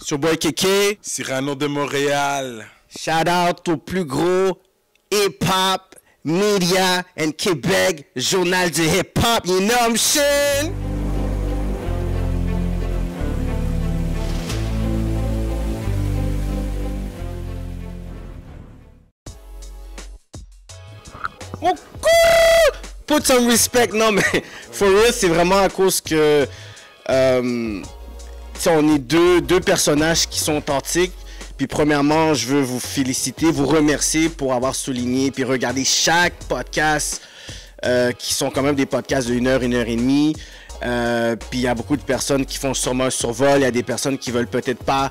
It's your boy Kéké. Cyrano de Montréal. Shout out au plus gros hip-hop media and Québec, journal du hip-hop, you know what I'm saying? Oh, cool! Put some respect, non mais for real, c'est vraiment à cause que on est deux personnages qui sont authentiques. Puis premièrement, je veux vous féliciter, vous remercier pour avoir souligné puis regarder chaque podcast qui sont quand même des podcasts de 1 heure et demie. Puis il y a beaucoup de personnes qui font sûrement un survol. Il y a des personnes qui veulent peut-être pas,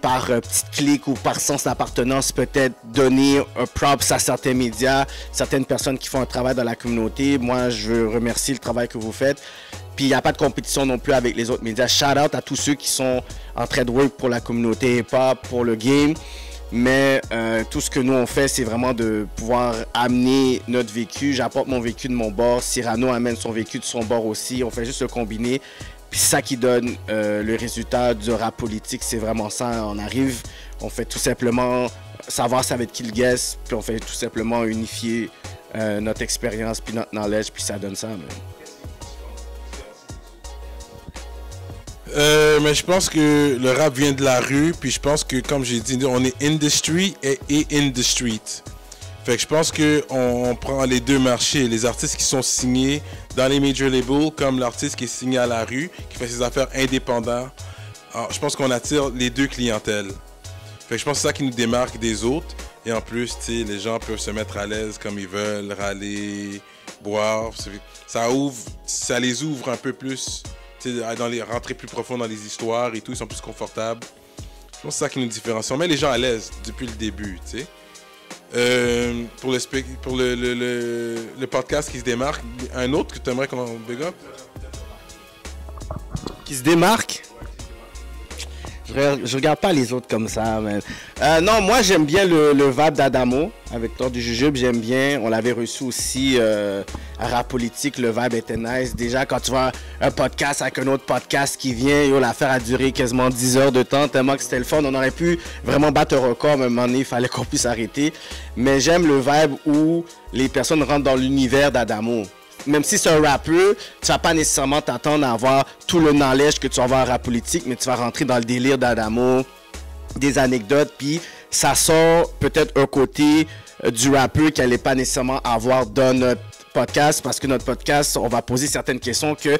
par petite clique ou par sens d'appartenance, peut-être donner un props à certains médias, certaines personnes qui font un travail dans la communauté. Moi, je veux remercier le travail que vous faites. Puis il n'y a pas de compétition non plus avec les autres médias. Shout out à tous ceux qui sont en train de work pour la communauté hip-hop, pour le game. Mais tout ce que nous on fait, c'est vraiment de pouvoir amener notre vécu. J'apporte mon vécu de mon bord. Cyrano amène son vécu de son bord aussi. On fait juste le combiner. Puis c'est ça qui donne le résultat du rap politique. C'est vraiment ça. On arrive, on fait tout simplement savoir ça va être qui le guest. Puis on fait tout simplement unifier notre expérience puis notre knowledge. Puis ça donne ça. Mais je pense que le rap vient de la rue, puis je pense que, comme j'ai dit, on est industry et in the street. Fait que je pense qu'on prend les deux marchés, les artistes qui sont signés dans les major labels, comme l'artiste qui est signé à la rue, qui fait ses affaires indépendantes. Alors, je pense qu'on attire les deux clientèles. Fait que je pense que c'est ça qui nous démarque des autres. Et en plus, les gens peuvent se mettre à l'aise comme ils veulent, râler, boire. Ça les ouvre un peu plus. Rentrer plus profond dans les histoires et tout, ils sont plus confortables. Je pense que c'est ça qui nous différencie. On met les gens à l'aise depuis le début, tu sais. Pour le podcast qui se démarque, un autre que tu aimerais qu'on big up? Qui se démarque? Je regarde pas les autres comme ça, man. Non, moi j'aime bien le vibe d'Adamo avec Tord du Jujube, j'aime bien. On l'avait reçu aussi à Rap Politique, le vibe était nice. Déjà, quand tu vois un podcast avec un autre podcast qui vient, l'affaire a duré quasiment 10 heures de temps, tellement que c'était le fun. On aurait pu vraiment battre un record, mais à un moment donné, il fallait qu'on puisse arrêter. Mais j'aime le vibe où les personnes rentrent dans l'univers d'Adamo. Même si c'est un rappeur, tu vas pas nécessairement t'attendre à avoir tout le knowledge que tu vas avoir en rap politique, mais tu vas rentrer dans le délire d'Adamo, des anecdotes, puis ça sort peut-être un côté du rappeur qu'elle n'allait pas nécessairement avoir dans notre podcast, parce que notre podcast, on va poser certaines questions que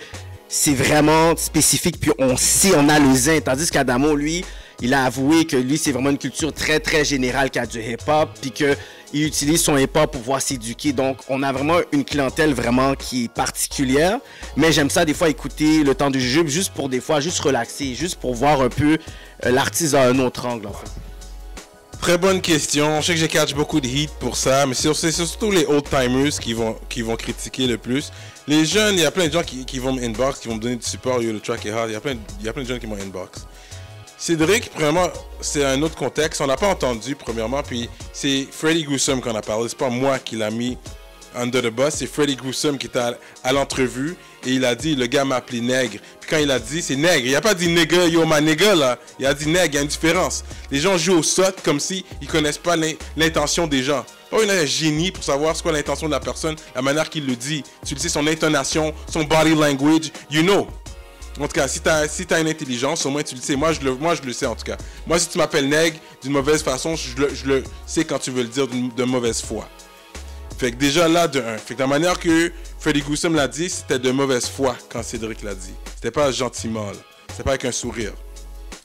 c'est vraiment spécifique, puis on sait, on a le zin, tandis qu'Adamo, lui, il a avoué que lui, c'est vraiment une culture très, très générale qui a du hip-hop, puis qu'il utilise son hip-hop pour pouvoir s'éduquer. Donc, on a vraiment une clientèle vraiment qui est particulière. Mais j'aime ça, des fois, écouter le temps du jujube, juste pour des fois, juste relaxer, juste pour voir un peu l'artiste à un autre angle, en fait. Très bonne question. Je sais que j'ai catch beaucoup de heat pour ça, mais c'est surtout les old-timers qui vont critiquer le plus. Les jeunes, il y a plein de gens qui vont m'inbox, qui vont me donner du support, le track est hard. Il y a plein de jeunes qui m'ont inbox. Cédric, premièrement, c'est un autre contexte. On n'a pas entendu, premièrement. Puis c'est Freddy Gruesome qu'on a parlé. C'est pas moi qui l'a mis under the bus. C'est Freddy Gruesome qui était à l'entrevue. Et il a dit, le gars m'a appelé nègre. Puis quand il a dit, c'est nègre. Il a pas dit nigga, yo, ma nigga, là. Il a dit nègre, il y a une différence. Les gens jouent au sot comme si ils connaissent pas l'intention des gens. Pas un génie pour savoir ce qu'est l'intention de la personne, la manière qu'il le dit. Tu le sais, son intonation, son body language, you know. En tout cas, si t'as une intelligence, au moins tu le sais. Moi, je le sais en tout cas. Moi, si tu m'appelles nègre d'une mauvaise façon, je le sais quand tu veux le dire de mauvaise foi. Fait que déjà là, de un. Fait que la manière que Freddy Gruesome l'a dit, c'était de mauvaise foi quand Cédric l'a dit. C'était pas gentiment, là. C'était pas avec un sourire.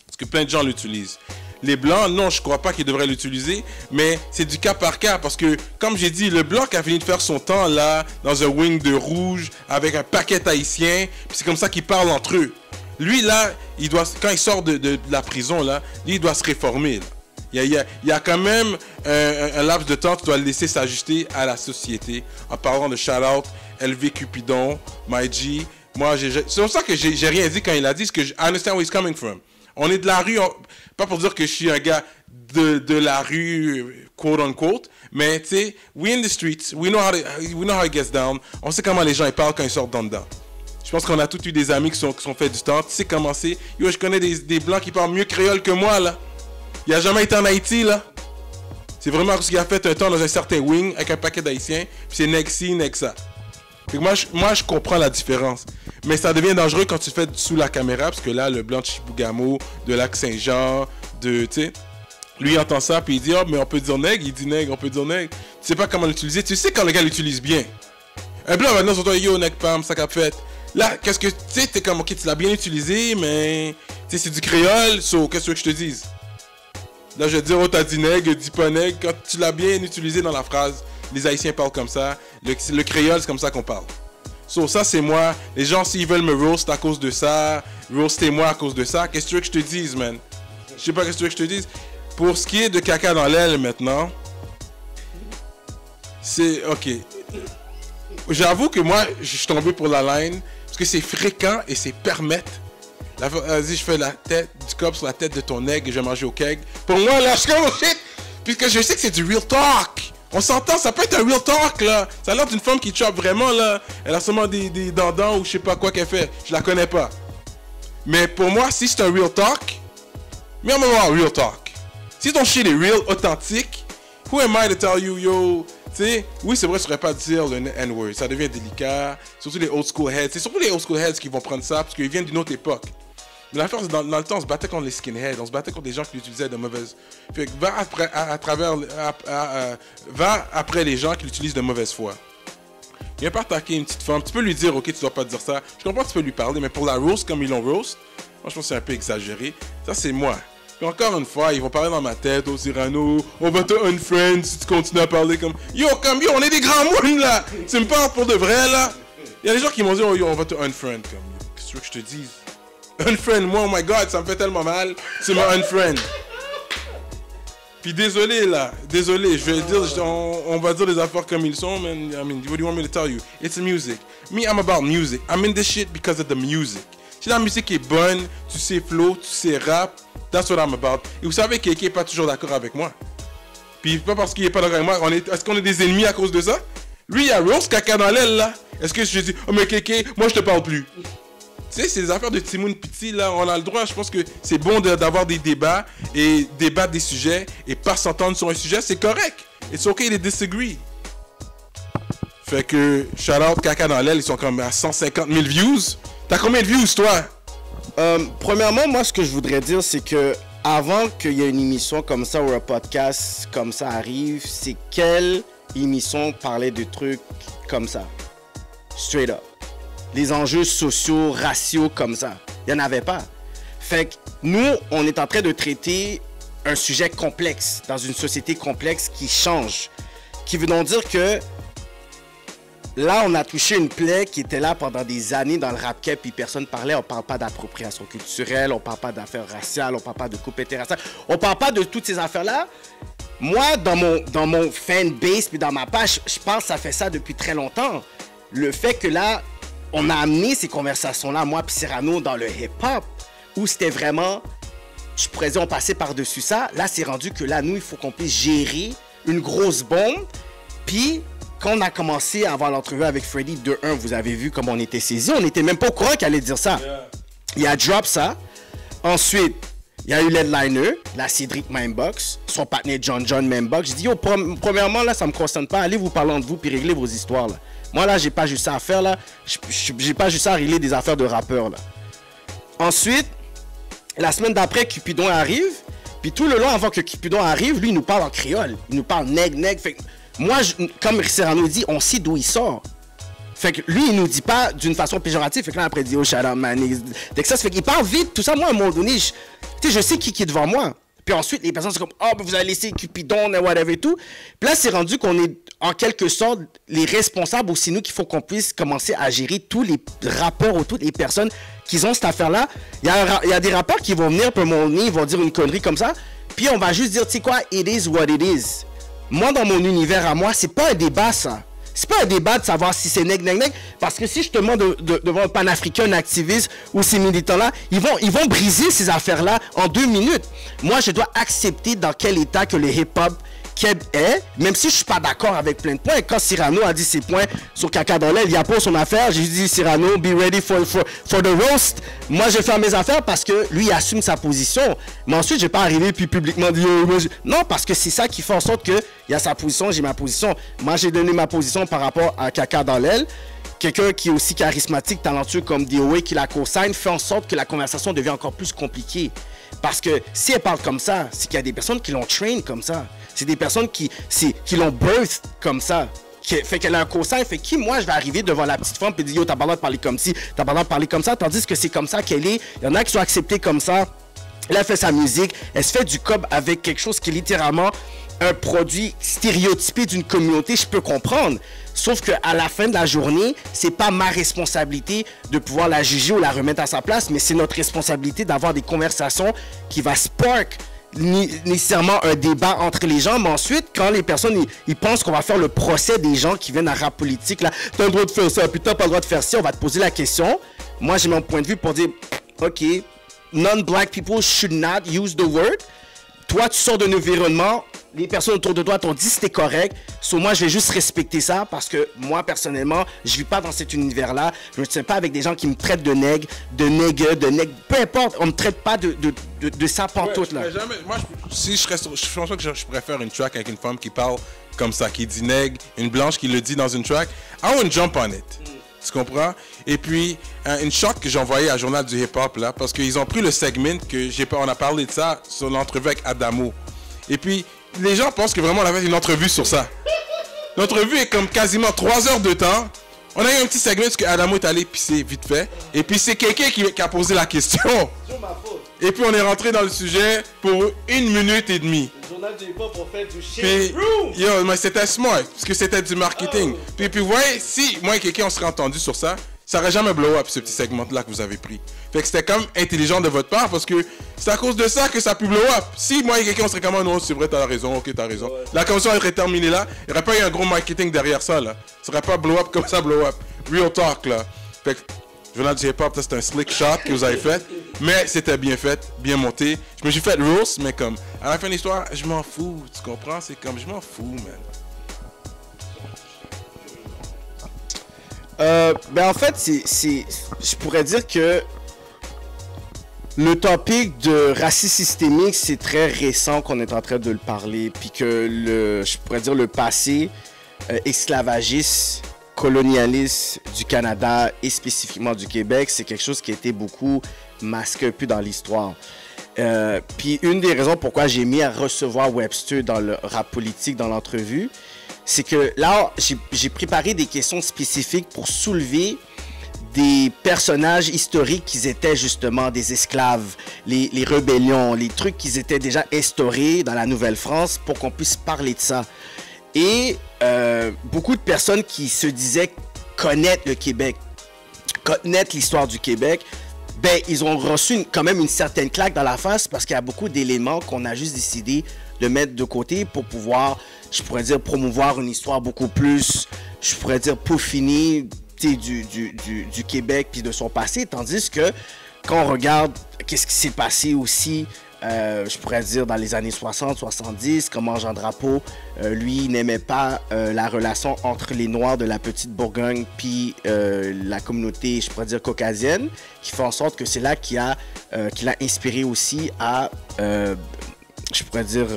Parce que plein de gens l'utilisent. Les blancs, non, je crois pas qu'ils devraient l'utiliser, mais c'est du cas par cas parce que, comme j'ai dit, le blanc a fini de faire son temps là, dans un wing de rouge, avec un paquet haïtien, puis c'est comme ça qu'ils parlent entre eux. Lui là, quand il sort de la prison là, lui il doit se réformer. Là. Il y a quand même un laps de temps que tu dois le laisser s'ajuster à la société. En parlant de shout-out, LV Cupidon, My G. Moi, c'est pour ça que j'ai rien dit quand il a dit, parce que I understand where he's coming from. On est de la rue, pas pour dire que je suis un gars de la rue, quote unquote, mais tu sais, we in the streets, we know how it gets down, on sait comment les gens ils parlent quand ils sortent dedans. Je pense qu'on a tous eu des amis qui sont fait du temps. Tu sais comment c'est. Yo, je connais des blancs qui parlent mieux créole que moi, là. Il a jamais été en Haïti, là. C'est vraiment parce qu'il a fait un temps dans un certain wing avec un paquet d'Haïtiens. Puis c'est nègre ci, nègre ça. Fait que moi, je comprends la différence. Mais ça devient dangereux quand tu le fais sous la caméra. Parce que là, le blanc de Chibougamau, de Lac-Saint-Jean, tu sais... Lui, il entend ça, puis il dit, oh, mais on peut dire nègre. Il dit nègre, on peut dire nègre. Tu sais pas comment l'utiliser. Tu sais quand le gars l'utilise bien. Un blanc, maintenant, sur toi, yo, nègre, pam, ça qu'a fait. Là, qu'est-ce que... Tu sais, t'es comme, ok, tu l'as bien utilisé, mais... Tu sais, c'est du créole, so, qu'est-ce que je te dise? Là, je vais te dire, oh, t'as dit nègre, dis pas nègre. Quand tu l'as bien utilisé dans la phrase, les Haïtiens parlent comme ça. Le créole, c'est comme ça qu'on parle. So, ça, c'est moi. Les gens, s'ils veulent me roast à cause de ça, roastez-moi à cause de ça. Qu'est-ce que tu veux que je te dise, man? Je sais pas qu'est-ce que tu veux que je te dise. Pour ce qui est de caca dans l'aile, maintenant, c'est... Ok. J'avoue que moi, je suis tombé pour la line, parce que c'est fréquent et c'est permettre. Vas-y, je fais la tête du cop sur la tête de ton egg et je vais manger au keg. Pour moi, là, je suis comme, oh shit! Puisque je sais que c'est du real talk. On s'entend, ça peut être un real talk, là. Ça a l'air d'une femme qui chope vraiment, là. Elle a sûrement des dents ou je sais pas quoi qu'elle fait. Je la connais pas. Mais pour moi, si c'est un real talk, mais on va voir real talk. Si ton shit est real, authentique, who am I to tell you, yo, tu sais, oui, c'est vrai, je ne saurais pas dire le N-word, ça devient délicat, surtout les old school heads, c'est surtout les old school heads qui vont prendre ça, parce qu'ils viennent d'une autre époque. Mais l'affaire, c'est dans le temps, on se battait contre les skinheads, on se battait contre des gens qui l'utilisaient de mauvaise... Fait que va après les gens qui l'utilisent de mauvaise foi. Viens pas attaquer une petite femme, tu peux lui dire, ok, tu dois pas dire ça, je comprends que tu peux lui parler, mais pour la roast, comme ils l'ont roast, moi je pense que c'est un peu exagéré, ça c'est moi. Puis encore une fois, ils vont parler dans ma tête, oh Cyrano, on va te unfriend si tu continues à parler comme... Yo, on est des grands mounes là! Tu me parles pour de vrai là? Il y a des gens qui m'ont dit, oh yo, on va te unfriend. Comme, qu'est-ce que tu veux que je te dise? Unfriend, moi, oh my god, ça me fait tellement mal, tu m'as unfriend. Puis désolé là, désolé, je vais dire, on va dire les affaires comme ils sont, man. I mean, what do you want me to tell you? It's music. Me, I'm about music. I'm in this shit because of the music. Si la musique est bonne, tu sais flow, tu sais rap, that's what I'm about. Et vous savez que Kéké n'est pas toujours d'accord avec moi. Puis pas parce qu'il n'est pas d'accord avec moi, est-ce qu'on est des ennemis à cause de ça? Lui, il y a Rose caca dans l'aile là. Est-ce que je dis, oh mais Kéké, moi je te parle plus. Tu sais, c'est des affaires de Timoun Piti là, on a le droit, je pense que c'est bon d'avoir des débats et débattre des sujets et pas s'entendre sur un sujet, c'est correct. It's okay to disagree. Fait que, shout out caca dans l'aile, ils sont comme à 150 000 views. T'as combien de views, toi? Premièrement, moi, ce que je voudrais dire, c'est que avant qu'il y ait une émission comme ça ou un podcast comme ça arrive, c'est quelle émission parlait de trucs comme ça? Straight up. Les enjeux sociaux, raciaux comme ça. Il n'y en avait pas. Fait que nous, on est en train de traiter un sujet complexe, dans une société complexe qui change. Qui veut donc dire que là, on a touché une plaie qui était là pendant des années dans le rap cap, puis personne ne parlait. On ne parle pas d'appropriation culturelle, on ne parle pas d'affaires raciales, on ne parle pas de coupe interraciale, on ne parle pas de toutes ces affaires-là. Moi, dans mon fanbase, puis dans ma page, je pense que ça fait ça depuis très longtemps. Le fait que là, on a amené ces conversations-là, moi puis Cyrano, dans le hip-hop, où c'était vraiment, je pourrais dire, on passait par-dessus ça. Là, c'est rendu que là, nous, il faut qu'on puisse gérer une grosse bombe, puis... Quand on a commencé à avoir l'entrevue avec Freddy, de 1, vous avez vu comment on était saisi. On n'était même pas au courant qu'il allait dire ça. Il a drop ça. Ensuite, il y a eu l'headliner, la Cédric Membox, son partenaire John Membox. Je dis, yo, premièrement, là, ça ne me concerne pas. Allez vous parler entre vous puis régler vos histoires. Là. Moi, là, j'ai pas juste ça à faire. Là. J'ai pas juste ça à régler des affaires de rappeurs. Là. Ensuite, la semaine d'après, Cupidon arrive. Puis tout le long, avant que Cupidon arrive, lui, il nous parle en créole. Il nous parle nègre. Fait moi, comme Cyrano dit, on sait d'où il sort. Fait que lui, il nous dit pas d'une façon péjorative. Fait que là, après, il dit, oh, shout out, man. Texas, fait qu'il parle vite. Tout ça, moi, à un moment donné, je sais qui est devant moi. Puis ensuite, les personnes sont comme, oh, vous avez laissé Cupidon, whatever et tout. Puis là, c'est rendu qu'on est, en quelque sorte, les responsables aussi, nous, qu'il faut qu'on puisse commencer à gérer tous les rappeurs ou toutes les personnes qui ont cette affaire-là. Il y a des rappeurs qui vont venir, puis à un moment donné, ils vont dire une connerie comme ça. Puis on va juste dire, tu sais quoi, it is what it is. Moi, dans mon univers à moi, c'est pas un débat, ça. C'est pas un débat de savoir si c'est nègre. Parce que si je te demande devant un panafricain, un activiste ou ces militants-là, ils vont briser ces affaires-là en 2 minutes. Moi, je dois accepter dans quel état que le hip-hop Keb est, même si je suis pas d'accord avec plein de points. Quand Cyrano a dit ses points sur Caca dans l'aile, il a pas son affaire. J'ai dit Cyrano, be ready for the roast. Moi, je vais faire mes affaires parce que lui, il assume sa position. Mais ensuite, je vais pas arriver puis publiquement dire non, parce que c'est ça qui fait en sorte que il y a sa position, j'ai ma position. Moi, j'ai donné ma position par rapport à Caca dans l'aile. Quelqu'un qui est aussi charismatique, talentueux comme DOA, qui la co-signe, fait en sorte que la conversation devient encore plus compliquée. Parce que si elle parle comme ça, c'est qu'il y a des personnes qui l'ont train comme ça. C'est des personnes qui l'ont birth comme ça. Fait qu'elle a un co-sign. Fait qui, moi, je vais arriver devant la petite femme et dire, yo, t'as pas le droit de parler comme ci, t'as pas le droit de parler comme ça. Tandis que c'est comme ça qu'elle est. Il y en a qui sont acceptés comme ça. Elle a fait sa musique. Elle se fait du cob avec quelque chose qui est littéralement un produit stéréotypé d'une communauté, je peux comprendre. Sauf qu'à la fin de la journée, c'est pas ma responsabilité de pouvoir la juger ou la remettre à sa place, mais c'est notre responsabilité d'avoir des conversations qui va spark nécessairement un débat entre les gens. Mais ensuite, quand les personnes ils pensent qu'on va faire le procès des gens qui viennent à rap politique, là, t'as le droit de faire ça, puis t'as pas le droit de faire ça, on va te poser la question. Moi, j'ai mon point de vue pour dire, OK, non-black people should not use the word. Toi, tu sors d'un environnement, les personnes autour de toi t'ont dit c'était correct. So, moi, je vais juste respecter ça parce que moi, personnellement, je vis pas dans cet univers-là. Je ne tiens pas avec des gens qui me traitent de nègre, de nègre, peu importe. On me traite pas de ça pantoute, là. Jamais, moi, si je reste, je pense que je préfère une track avec une femme qui parle comme ça, qui dit nègre, une blanche qui le dit dans une track. I won't jump on it. Tu comprends? Et puis, une shot que j'ai envoyée à Journal du Hip Hop, là, parce qu'ils ont pris le segment que on a parlé de ça sur l'entrevue avec Adamo. Et puis, les gens pensent que vraiment on a fait une entrevue sur ça. L'entrevue est comme quasiment 3 heures de temps. On a eu un petit segment parce que Adamo est allé pisser vite fait. Et puis, c'est quelqu'un qui a posé la question. Et puis, on est rentré dans le sujet pour 1 minute et demie. Journal du hip-hop, on fait du shit. Yo, mais c'était smart, parce que c'était du marketing. Puis vous voyez, si moi et quelqu'un on serait entendu sur ça, ça aurait jamais blow up ce petit segment-là que vous avez pris. Fait que c'était comme intelligent de votre part, parce que c'est à cause de ça que ça a pu blow up. Si moi et quelqu'un on serait comme, non, c'est vrai, t'as raison, ok, t'as raison. Ouais. La commission aurait terminé là, il n'y aurait pas eu un gros marketing derrière ça, là. Ça serait pas blow up comme ça, blow up. Real talk, là. Fait que, Journal du hip-hop, c'est un slick shot que vous avez fait. Mais c'était bien fait, bien monté. Je me suis fait roast, mais comme, à la fin de l'histoire, je m'en fous. Tu comprends? C'est comme, je m'en fous, man. Ben en fait, je pourrais dire que le topic de racisme systémique, c'est très récent qu'on est en train de le parler. Puis que je pourrais dire le passé esclavagiste, colonialiste du Canada et spécifiquement du Québec, c'est quelque chose qui a été beaucoup masqué un peu dans l'histoire. Puis une des raisons pourquoi j'ai mis à recevoir Webster dans le rap politique dans l'entrevue, c'est que là, j'ai préparé des questions spécifiques pour soulever des personnages historiques qui étaient justement des esclaves, les rébellions, les trucs qui étaient déjà instaurés dans la Nouvelle-France pour qu'on puisse parler de ça. Et beaucoup de personnes qui se disaient connaître le Québec, connaître l'histoire du Québec, ben ils ont reçu quand même une certaine claque dans la face parce qu'il y a beaucoup d'éléments qu'on a juste décidé de mettre de côté pour pouvoir, je pourrais dire, promouvoir une histoire beaucoup plus, je pourrais dire, peaufinée du Québec puis de son passé. Tandis que quand on regarde qu'est-ce qui s'est passé aussi, je pourrais dire dans les années 60, 70, comment Jean Drapeau, lui, n'aimait pas la relation entre les Noirs de la Petite Bourgogne puis la communauté, je pourrais dire, caucasienne, qui fait en sorte que c'est là qu'il l'a inspiré aussi à, je pourrais dire,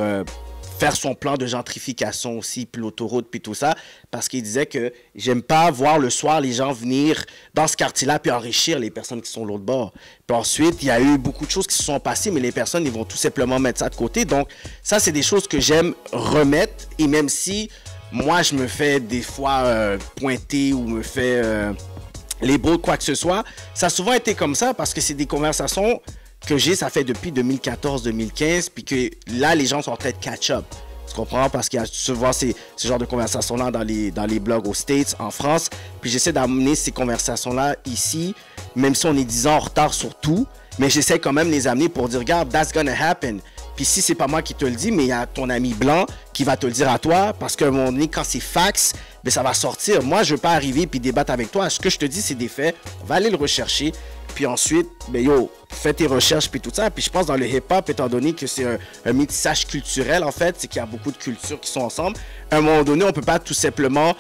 faire son plan de gentrification aussi, puis l'autoroute, puis tout ça, parce qu'il disait que j'aime pas voir le soir les gens venir dans ce quartier-là puis enrichir les personnes qui sont de l'autre bord. Puis ensuite, il y a eu beaucoup de choses qui se sont passées, mais les personnes, ils vont tout simplement mettre ça de côté. Donc, ça, c'est des choses que j'aime remettre, et même si moi, je me fais des fois pointer ou me fais les beaux quoi que ce soit, ça a souvent été comme ça parce que c'est des conversations que j'ai, ça fait depuis 2014-2015, puis que là, les gens sont en train de catch-up. Tu comprends? Parce qu'il y a souvent ce genre de conversations-là dans les blogs aux States, en France. Puis j'essaie d'amener ces conversations-là ici, même si on est 10 ans en retard sur tout, mais j'essaie quand même de les amener pour dire, regarde, that's gonna happen. Puis si c'est pas moi qui te le dis, mais il y a ton ami blanc qui va te le dire à toi, parce qu'à un moment donné, quand c'est fax, ben ça va sortir. Moi, je veux pas arriver puis débattre avec toi. Ce que je te dis, c'est des faits. Va aller le rechercher. Puis ensuite, ben yo, fais tes recherches puis tout ça. Puis je pense dans le hip-hop, étant donné que c'est un métissage culturel en fait, c'est qu'il y a beaucoup de cultures qui sont ensemble. À un moment donné, on peut pas tout simplement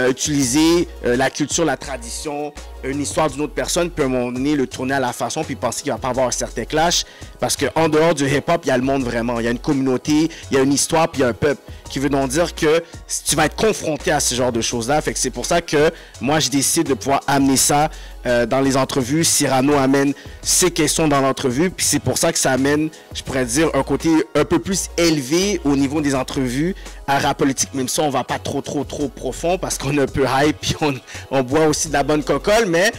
utiliser la culture, la tradition, une histoire d'une autre personne, puis à un moment donné le tourner à la façon, puis penser qu'il va pas avoir un certain clash. Parce qu'en dehors du hip-hop, il y a le monde vraiment. Il y a une communauté, il y a une histoire, puis il y a un peuple. Qui veut donc dire que tu vas être confronté à ce genre de choses-là. Fait que c'est pour ça que moi, je décide de pouvoir amener ça dans les entrevues. Cyrano amène ses questions dans l'entrevue. Puis c'est pour ça que ça amène, je pourrais dire, un côté un peu plus élevé au niveau des entrevues à Rap Politique. Même si on va pas trop profond parce qu'on est un peu hype puis on boit aussi de la bonne cocole. Mais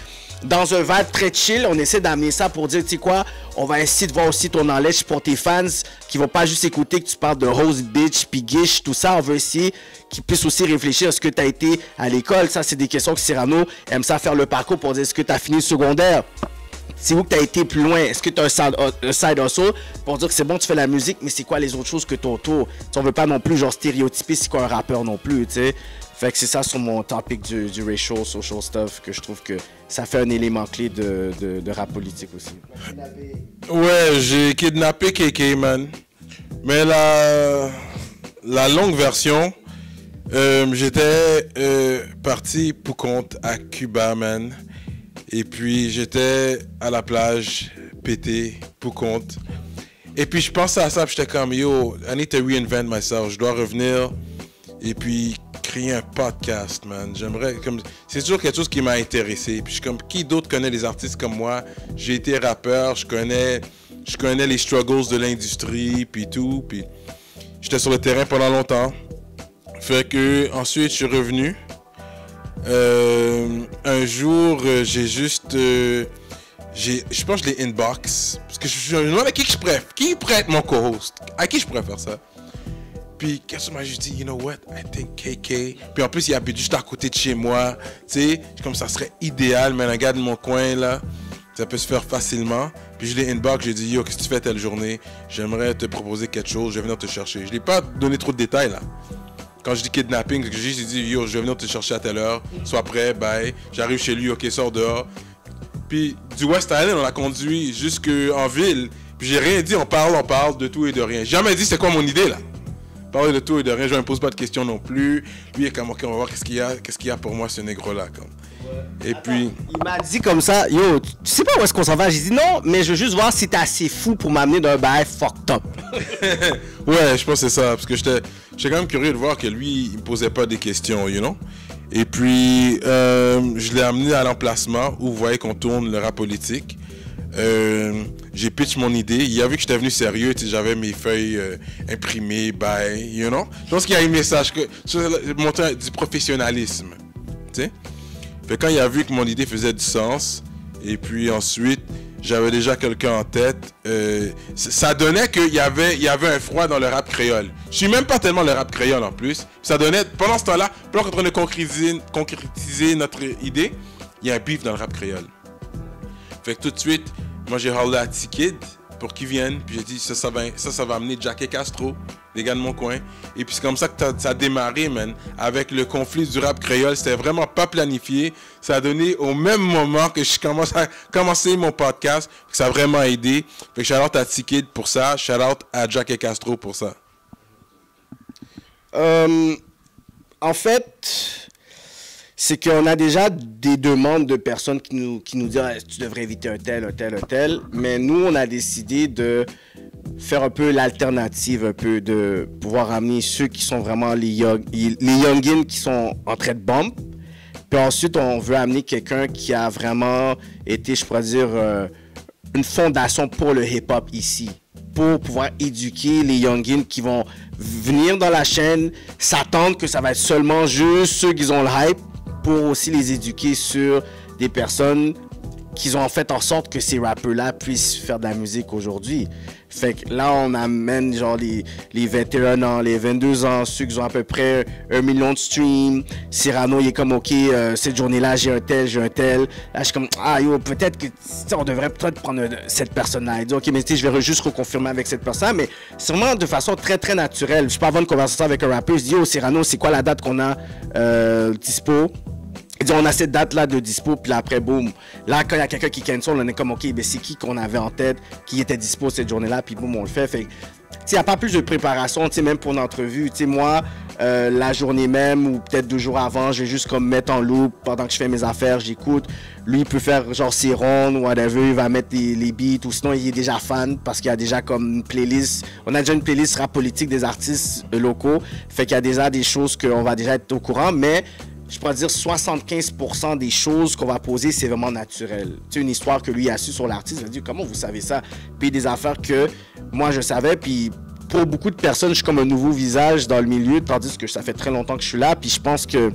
dans un vibe très chill, on essaie d'amener ça pour dire, tu sais quoi, on va essayer de voir aussi ton knowledge pour tes fans qui vont pas juste écouter que tu parles de rose bitch, puis guiche, tout ça. On veut essayer qu'ils puissent aussi réfléchir à ce que tu as été à l'école. Ça, c'est des questions que Cyrano aime ça faire le parcours pour dire, est-ce que tu as fini le secondaire? C'est où que tu as été plus loin? Est-ce que tu as un side hustle pour dire que c'est bon, tu fais la musique, mais c'est quoi les autres choses que tu autour? On veut pas non plus genre stéréotyper c'est quoi un rappeur non plus, tu sais. Fait que c'est ça sur mon topic du racial, social stuff, que je trouve que ça fait un élément clé de rap politique aussi. Ouais, j'ai kidnappé KK, man. Mais la longue version, j'étais parti pour compte à Cuba, man. Et puis j'étais à la plage, pété, pour compte. Et puis je pensais à ça, puis j'étais comme, yo, I need to reinvent myself. Je dois revenir et puis créer un podcast, man. J'aimerais, comme, c'est toujours quelque chose qui m'a intéressé. Puis je suis comme, qui d'autre connaît les artistes comme moi? J'ai été rappeur, je connais les struggles de l'industrie, puis tout. Puis j'étais sur le terrain pendant longtemps. Fait que ensuite je suis revenu. Un jour, j'ai juste, je pense que je l'ai inbox parce que je me demande à qui je préfère, qui prête mon co-host, à qui je préfère ça. Puis qu'est-ce que moi je dis, you know what, I think KK. Puis en plus il habite juste à côté de chez moi, tu sais, comme ça serait idéal, mais un gars de mon coin là, ça peut se faire facilement. Puis je l'ai inbox, j'ai dit yo, qu'est-ce que tu fais telle journée? J'aimerais te proposer quelque chose, je vais venir te chercher. Je l'ai pas donné trop de détails là. Quand je dis kidnapping, j'ai dit yo, je vais venir te chercher à telle heure, sois prêt, bye. J'arrive chez lui, ok, sors dehors. Puis du West Island, on a conduit jusqu'en ville. Puis j'ai rien dit, on parle de tout et de rien. J'ai jamais dit c'est quoi mon idée là. Parler de tout et de rien, je ne me pose pas de questions non plus. Lui il est comme ok, on va voir qu'est-ce qu'il y a pour moi ce négro là comme. Et attends, puis il m'a dit comme ça, yo, tu sais pas où est-ce qu'on s'en va? J'ai dit non, mais je veux juste voir si t'es assez fou pour m'amener d'un bail fucked up. ouais, je pense que c'est ça, parce que j'étais quand même curieux de voir que lui, il me posait pas des questions, you know. Et puis, je l'ai amené à l'emplacement où vous voyez qu'on tourne le rap politique. J'ai pitch mon idée. Il a vu que j'étais venu sérieux, j'avais mes feuilles imprimées, bye, you know. Je pense qu'il y a un message que montrer du professionnalisme, tu sais. Fait quand il a vu que mon idée faisait du sens, et puis ensuite, j'avais déjà quelqu'un en tête, ça donnait qu'il y avait un froid dans le rap créole. Je suis même pas tellement le rap créole en plus. Ça donnait, pendant ce temps-là, pendant qu'on est en train de concrétiser notre idée, il y a un beef dans le rap créole. Fait que tout de suite, moi j'ai parlé à T-Kid pour qu'ils viennent, puis j'ai dit ça va amener Jack et Castro, les gars de mon coin. Et puis c'est comme ça que ça a démarré, man, avec le conflit du rap créole. C'était vraiment pas planifié. Ça a donné au même moment que je commençais mon podcast. Ça a vraiment aidé. Fait que shout-out à T-Kid pour ça. Shout-out à Jack et Castro pour ça. En fait, c'est qu'on a déjà des demandes de personnes qui nous disent ah, tu devrais éviter un tel. Mais nous, on a décidé de faire un peu l'alternative, un peu de pouvoir amener ceux qui sont vraiment les youngins qui sont en train de bump. Puis ensuite, on veut amener quelqu'un qui a vraiment été, je pourrais dire, une fondation pour le hip-hop ici. Pour pouvoir éduquer les youngins qui vont venir dans la chaîne, s'attendre que ça va être seulement juste ceux qui ont le hype, pour aussi les éduquer sur des personnes qui ont fait en sorte que ces rappeurs-là puissent faire de la musique aujourd'hui. Fait que là, on amène genre les 21 ans, les 22 ans, ceux qui ont à peu près 1 million de streams. Cyrano, il est comme, OK, cette journée-là, j'ai un tel. Là, je suis comme, ah, yo, peut-être que on devrait peut-être prendre cette personne-là. Il dit, OK, mais je vais juste reconfirmer avec cette personne. Mais c'est vraiment de façon très, très naturelle. Je peux avoir une conversation avec un rappeur, je dis, yo, Cyrano, c'est quoi la date qu'on a dispo? Il dit, on a cette date-là de dispo, puis là, après, boum. Là, quand il y a quelqu'un qui cancel, on est comme, OK, ben c'est qui qu'on avait en tête, qui était dispo cette journée-là, puis boum, on le fait. Fait il n'y a pas plus de préparation, même pour une entrevue. Moi, la journée même ou peut-être 2 jours avant, je vais juste comme mettre en loop pendant que je fais mes affaires, j'écoute. Lui, il peut faire genre ses rondes ou whatever, il va mettre les beats ou sinon il est déjà fan parce qu'il y a déjà comme une playlist. On a déjà une playlist rap politique des artistes locaux, fait qu'il y a déjà des choses qu'on va déjà être au courant, mais je pourrais dire 75% des choses qu'on va poser, c'est vraiment naturel. Tu sais, une histoire que lui a su sur l'artiste, il a dit comment vous savez ça? Puis des affaires que moi je savais, puis pour beaucoup de personnes, je suis comme un nouveau visage dans le milieu, tandis que ça fait très longtemps que je suis là, puis je pense que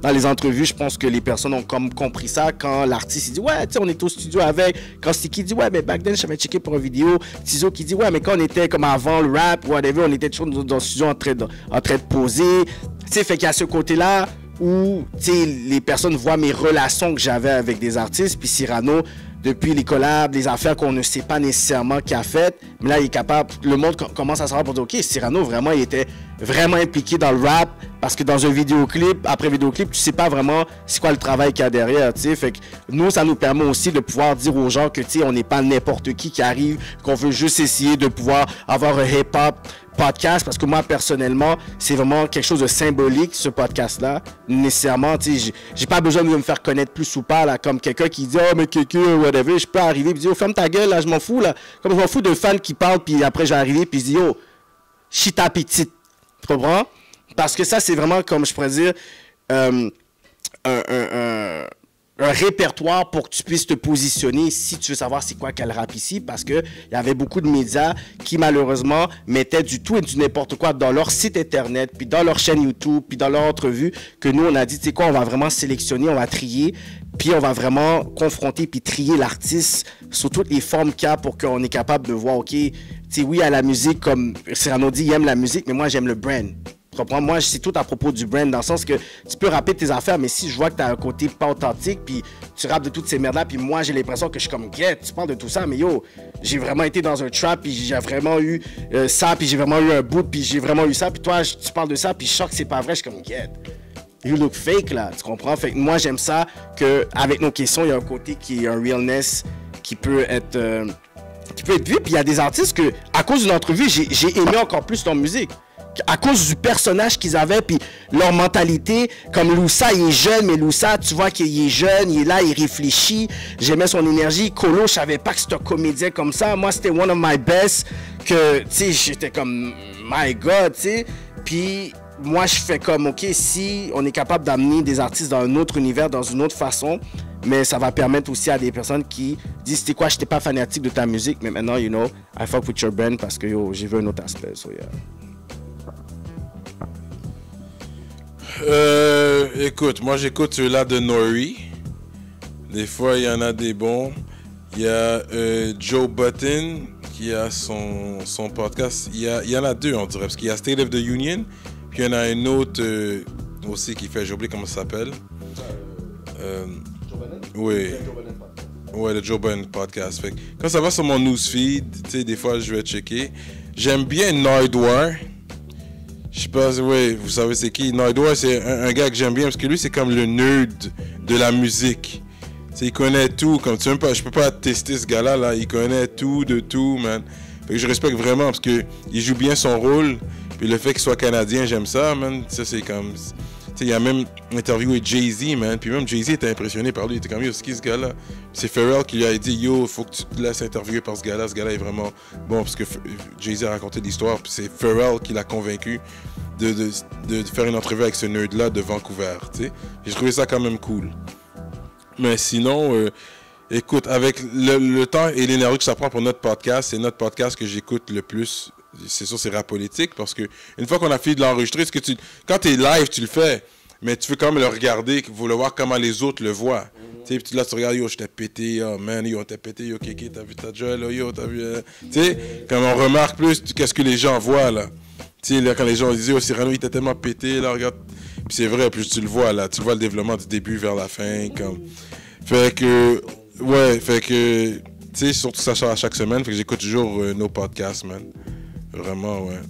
dans les entrevues, je pense que les personnes ont comme compris ça quand l'artiste il dit ouais, tu sais, on est au studio avec. Quand Sticky dit ouais, mais back then, j'avais checké pour une vidéo. Tizo qui dit ouais, mais quand on était comme avant le rap, whatever, on était toujours dans le studio en train de poser. Tu sais, fait qu'il y a ce côté-là où les personnes voient mes relations que j'avais avec des artistes, puis Cyrano, depuis les collabs, les affaires qu'on ne sait pas nécessairement qu'il a faites, mais là, il est capable, le monde commence à savoir pour dire, OK, Cyrano, vraiment, il était vraiment impliqué dans le rap, parce que dans un vidéoclip, après vidéoclip, tu sais pas vraiment c'est quoi le travail qu'il y a derrière, tu sais. Fait que nous, ça nous permet aussi de pouvoir dire aux gens que, tu sais, on n'est pas n'importe qui arrive, qu'on veut juste essayer de pouvoir avoir un hip-hop podcast, parce que moi, personnellement, c'est vraiment quelque chose de symbolique, ce podcast-là. Nécessairement, tu sais, j'ai pas besoin de me faire connaître plus ou pas, là, comme quelqu'un qui dit, oh, mais quelqu'un, whatever, je peux arriver, puis dire, oh, ferme ta gueule, là, je m'en fous, là. Comme je m'en fous de fans qui parlent, puis après, j'ai arrivé, puis je dis, oh, shit ta petite. Tu comprends? Parce que ça, c'est vraiment, comme je pourrais dire, un répertoire pour que tu puisses te positionner si tu veux savoir c'est quoi qu'elle rap ici, parce que il y avait beaucoup de médias qui malheureusement mettaient du tout et du n'importe quoi dans leur site internet, puis dans leur chaîne YouTube, puis dans leur entrevue, que nous on a dit, tu sais quoi, on va vraiment sélectionner, on va trier, puis on va vraiment confronter puis trier l'artiste sur toutes les formes qu'il y a pour qu'on est capable de voir, ok, tu sais, oui, à la musique, comme Cyrano dit, il aime la musique, mais moi j'aime le brand. Tu comprends? Moi, c'est tout à propos du brand, dans le sens que tu peux rapper tes affaires, mais si je vois que tu as un côté pas authentique, puis tu rappes de toutes ces merdes-là, puis moi, j'ai l'impression que je suis comme, get, tu parles de tout ça, mais yo, j'ai vraiment été dans un trap, puis j'ai vraiment eu ça, puis j'ai vraiment eu un bout, puis j'ai vraiment eu ça, puis toi, tu parles de ça, puis je sens que c'est pas vrai, je suis comme, get. You look fake, là, tu comprends? Fait que moi, j'aime ça, qu'avec nos questions, il y a un côté qui est un realness qui peut être vu, puis il y a des artistes que, à cause d'une entrevue, j'ai aimé encore plus leur musique. À cause du personnage qu'ils avaient, puis leur mentalité, comme Loussa, il est jeune, mais Loussa, tu vois qu'il est jeune, il est là, il réfléchit, j'aimais son énergie. Colo, je savais pas que c'était un comédien comme ça, moi c'était one of my best, que, tu sais, j'étais comme, my God, tu sais, puis moi je fais comme, ok, si on est capable d'amener des artistes dans un autre univers, dans une autre façon, mais ça va permettre aussi à des personnes qui disent, c'est quoi, j'étais pas fanatique de ta musique, mais maintenant, you know, I fuck with your brand parce que, yo, j'ai vu un autre aspect, so yeah. Écoute, moi j'écoute ceux-là de Nori. Des fois il y en a des bons. Il y a Joe Button qui a son podcast. Il y en a deux, on dirait, parce qu'il y a State of the Union, puis il y en a un autre aussi qui fait, j'ai oublié comment ça s'appelle. Oui. Ouais, le Joe Button podcast. Fait que quand ça va sur mon newsfeed, tu sais, des fois je vais checker. J'aime bien Nardwar. Je sais pas, oui, vous savez c'est qui. Nardwar, c'est un gars que j'aime bien parce que lui, c'est comme le nerd de la musique. T'sais, il connaît tout. Comme tu sais, je peux pas tester ce gars-là, là. Il connaît tout de tout, man. Fait que je respecte vraiment parce que il joue bien son rôle. Puis le fait qu'il soit canadien, j'aime ça, man. Ça, c'est comme. Tu sais, il a même interviewé Jay-Z, man. Puis même Jay-Z était impressionné par lui. Il était comme, yo, c'est qui ce gars-là? C'est Pharrell qui lui a dit, yo, faut que tu te laisses interviewer par ce gars-là. Ce gars-là est vraiment bon parce que Jay-Z a raconté l'histoire. Puis c'est Pharrell qui l'a convaincu de faire une entrevue avec ce nerd-là de Vancouver, tu sais. J'ai trouvé ça quand même cool. Mais sinon, écoute, avec le temps et l'énergie que ça prend pour notre podcast, c'est notre podcast que j'écoute le plus. C'est sûr, c'est Rap Politique, parce que une fois qu'on a fini de l'enregistrer, quand tu es live, tu le fais, mais tu veux quand même le regarder, vouloir voir comment les autres le voient. Tu sais, là, tu regardes, yo, je t'ai pété, oh man, yo, t'es pété, yo, Kéké, t'as vu ta joie, là, yo, t'as vu. Tu sais, comme on remarque plus, qu'est-ce que les gens voient, là. Tu sais, là, quand les gens disaient, oh, Cyrano, il était tellement pété, là, regarde. Puis c'est vrai, plus tu le vois, là. Tu vois le développement du début vers la fin, comme. Fait que. Ouais, fait que. Tu sais, surtout ça à chaque semaine, fait que j'écoute toujours nos podcasts, man. Vraiment, ouais.